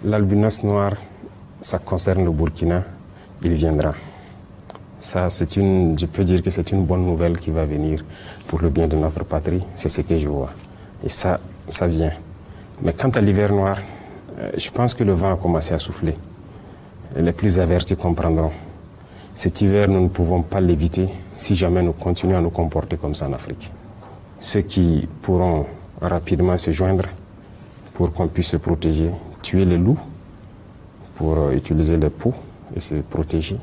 L'albinos noir, ça concerne le Burkina, il viendra. Ça, je peux dire que c'est une bonne nouvelle qui va venir pour le bien de notre patrie, c'est ce que je vois. Et ça vient. Mais quant à l'hiver noir, je pense que le vent a commencé à souffler. Les plus avertis comprendront. Cet hiver, nous ne pouvons pas l'éviter si jamais nous continuons à nous comporter comme ça en Afrique. Ceux qui pourront rapidement se joindre pour qu'on puisse se protéger, tuer les loups pour utiliser les peaux et se protéger,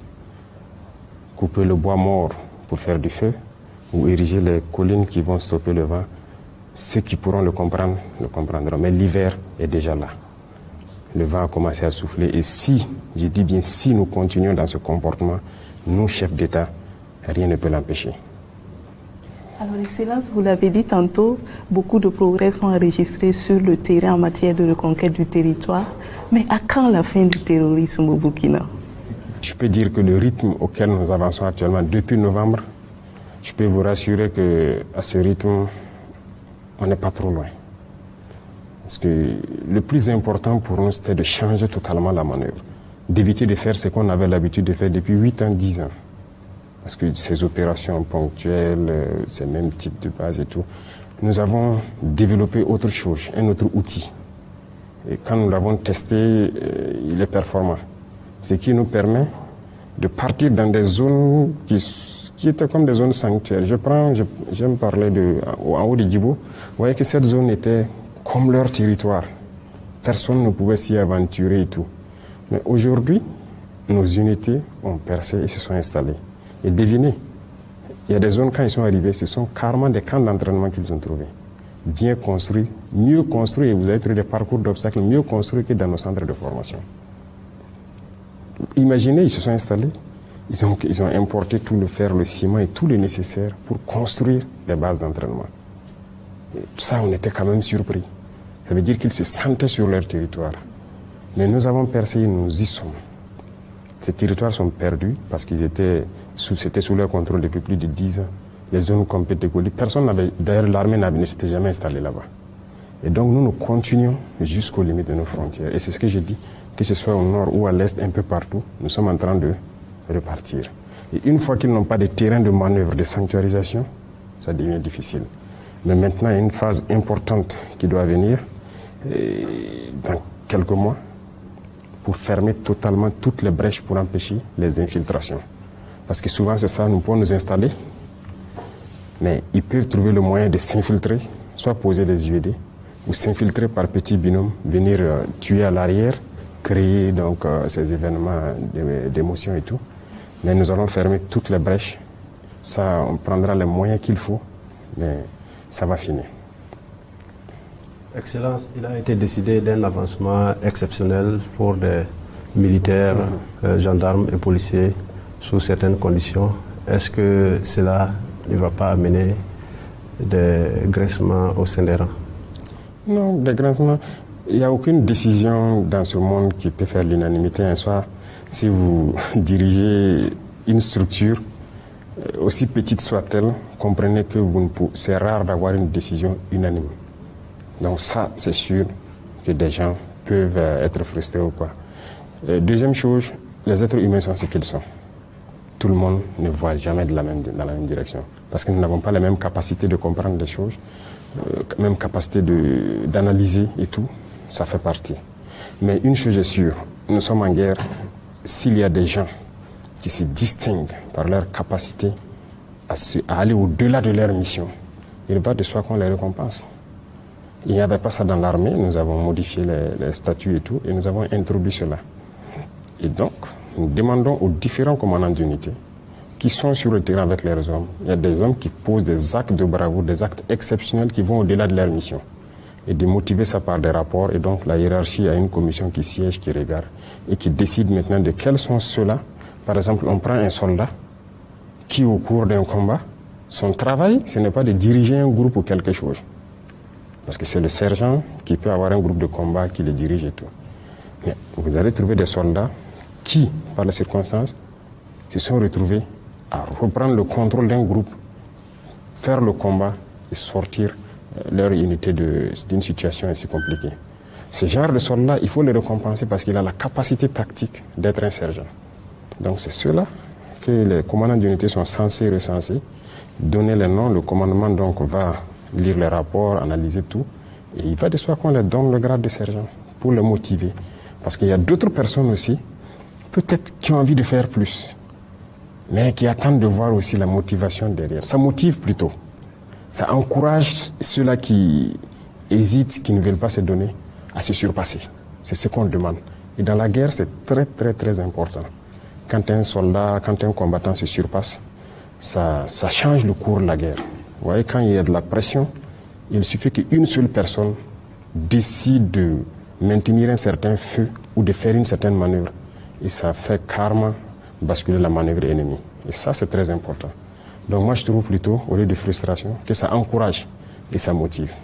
couper le bois mort pour faire du feu ou ériger les collines qui vont stopper le vent, ceux qui pourront le comprendre, le comprendront. Mais l'hiver est déjà là. Le vent a commencé à souffler et si, je dis bien si nous continuons dans ce comportement, nous, chefs d'État, rien ne peut l'empêcher. Alors, Excellence, vous l'avez dit tantôt, beaucoup de progrès sont enregistrés sur le terrain en matière de reconquête du territoire. Mais à quand la fin du terrorisme au Burkina? Je peux dire que le rythme auquel nous avançons actuellement depuis novembre, je peux vous rassurer qu'à ce rythme, on n'est pas trop loin. Parce que le plus important pour nous, c'était de changer totalement la manœuvre, d'éviter de faire ce qu'on avait l'habitude de faire depuis 8 ans, 10 ans. Parce que ces opérations ponctuelles, ces mêmes types de bases et tout, nous avons développé autre chose, un autre outil. Et quand nous l'avons testé, il est performant. Ce qui nous permet de partir dans des zones qui étaient comme des zones sanctuaires. J'aime parler en haut de Djibo. Vous voyez que cette zone était comme leur territoire. Personne ne pouvait s'y aventurer et tout. Mais aujourd'hui, nos unités ont percé et se sont installées. Et devinez, il y a des zones, quand ils sont arrivés, ce sont carrément des camps d'entraînement qu'ils ont trouvés. Bien construits, mieux construits, et vous avez trouvé des parcours d'obstacles mieux construits que dans nos centres de formation. Imaginez, ils se sont installés, ils ont importé tout le fer, le ciment et tout le nécessaire pour construire les bases d'entraînement. Ça, on était quand même surpris. Ça veut dire qu'ils se sentaient sur leur territoire. Mais nous avons percé, nous y sommes. Ces territoires sont perdus parce qu'ils étaient sous leur contrôle depuis plus de 10 ans. Les zones comme Pétécoli, d'ailleurs l'armée ne s'était jamais installée là-bas. Et donc nous continuons jusqu'aux limites de nos frontières. Et c'est ce que j'ai dit, que ce soit au nord ou à l'est, un peu partout, nous sommes en train de repartir. Et une fois qu'ils n'ont pas de terrain de manœuvre, de sanctuarisation, ça devient difficile. Mais maintenant, il y a une phase importante qui doit venir dans quelques mois pour fermer totalement toutes les brèches pour empêcher les infiltrations. Parce que souvent, c'est ça, nous pouvons nous installer, mais ils peuvent trouver le moyen de s'infiltrer, soit poser des UED, ou s'infiltrer par petits binômes, venir tuer à l'arrière, créer donc ces événements d'émotion et tout. Mais nous allons fermer toutes les brèches. Ça, on prendra les moyens qu'il faut, mais ça va finir. Excellence, il a été décidé d'un avancement exceptionnel pour des militaires, gendarmes et policiers sous certaines conditions. Est-ce que cela ne va pas amener des graissements au sein des rangs? Non, des graissements. Il n'y a aucune décision dans ce monde qui peut faire l'unanimité. Un soir, si vous dirigez une structure, aussi petite soit-elle, comprenez que c'est rare d'avoir une décision unanime. Donc ça, c'est sûr que des gens peuvent être frustrés ou quoi. Deuxième chose, les êtres humains sont ce qu'ils sont. Tout le monde ne voit jamais dans la même direction. Parce que nous n'avons pas la même capacité de comprendre les choses, même capacité d'analyser et tout, ça fait partie. Mais une chose est sûre, nous sommes en guerre. S'il y a des gens qui se distinguent par leur capacité à aller au-delà de leur mission, il va de soi qu'on les récompense. Il n'y avait pas ça dans l'armée, nous avons modifié les statuts et tout, et nous avons introduit cela. Et donc, nous demandons aux différents commandants d'unité qui sont sur le terrain avec leurs hommes. Il y a des hommes qui posent des actes de bravoure, des actes exceptionnels qui vont au-delà de leur mission. Et de motiver ça par des rapports. Et donc, la hiérarchie a une commission qui siège, qui regarde, et qui décide maintenant de quels sont ceux-là. Par exemple, on prend un soldat qui, au cours d'un combat, son travail, ce n'est pas de diriger un groupe ou quelque chose. Parce que c'est le sergent qui peut avoir un groupe de combat qui le dirige et tout. Mais vous allez trouver des soldats qui, par les circonstances, se sont retrouvés à reprendre le contrôle d'un groupe, faire le combat et sortir leur unité d'une situation assez compliquée. Ce genre de soldat, il faut le récompenser parce qu'il a la capacité tactique d'être un sergent. Donc c'est cela que les commandants d'unité sont censés recenser, donner les noms. Le commandement donc va lire les rapports, analyser tout. Et il va de soi qu'on leur donne le grade de sergent pour les motiver. Parce qu'il y a d'autres personnes aussi, peut-être qui ont envie de faire plus, mais qui attendent de voir aussi la motivation derrière. Ça motive plutôt. Ça encourage ceux-là qui hésitent, qui ne veulent pas se donner, à se surpasser. C'est ce qu'on demande. Et dans la guerre, c'est très, très, très important. Quand un soldat, quand un combattant se surpasse, ça change le cours de la guerre. Vous voyez, quand il y a de la pression, il suffit qu'une seule personne décide de maintenir un certain feu ou de faire une certaine manœuvre. Et ça fait carrément basculer la manœuvre ennemie. Et ça, c'est très important. Donc moi, je trouve plutôt, au lieu de frustration, que ça encourage et ça motive.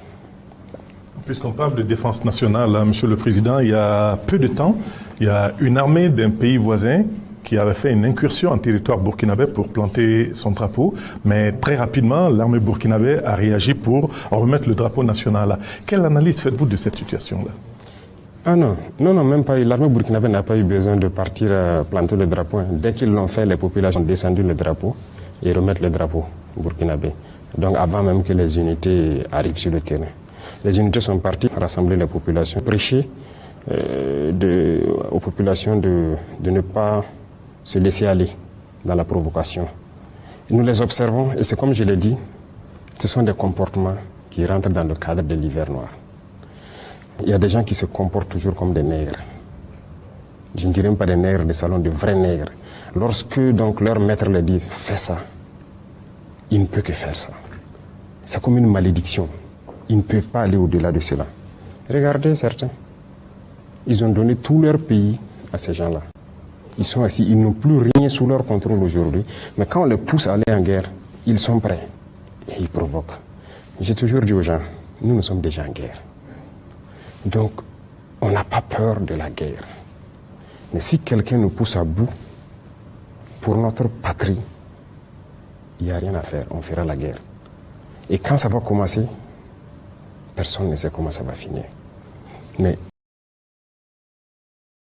Puisqu'on parle de défense nationale, hein, Monsieur le Président, il y a peu de temps, il y a une armée d'un pays voisin qui avait fait une incursion en territoire burkinabé pour planter son drapeau, mais très rapidement, l'armée burkinabé a réagi pour remettre le drapeau national. Quelle analyse faites-vous de cette situation-là? Ah non, même pas. L'armée burkinabé n'a pas eu besoin de partir planter le drapeau. Dès qu'ils l'ont fait, les populations ont descendu le drapeau et remettent le drapeau burkinabé. Donc avant même que les unités arrivent sur le terrain. Les unités sont parties rassembler les populations, prêcher aux populations de ne pas se laisser aller dans la provocation. Nous les observons et c'est comme je l'ai dit, ce sont des comportements qui rentrent dans le cadre de l'hiver noir. Il y a des gens qui se comportent toujours comme des nègres. Je ne dirais même pas des nègres de salon, de vrais nègres. Lorsque donc leur maître leur dit « fais ça », il ne peut que faire ça. C'est comme une malédiction. Ils ne peuvent pas aller au-delà de cela. Regardez certains. Ils ont donné tout leur pays à ces gens-là. Ils sont assis, ils n'ont plus rien sous leur contrôle aujourd'hui. Mais quand on les pousse à aller en guerre, ils sont prêts. Et ils provoquent. J'ai toujours dit aux gens, nous sommes déjà en guerre. Donc, on n'a pas peur de la guerre. Mais si quelqu'un nous pousse à bout, pour notre patrie, il n'y a rien à faire, on fera la guerre. Et quand ça va commencer, personne ne sait comment ça va finir. Mais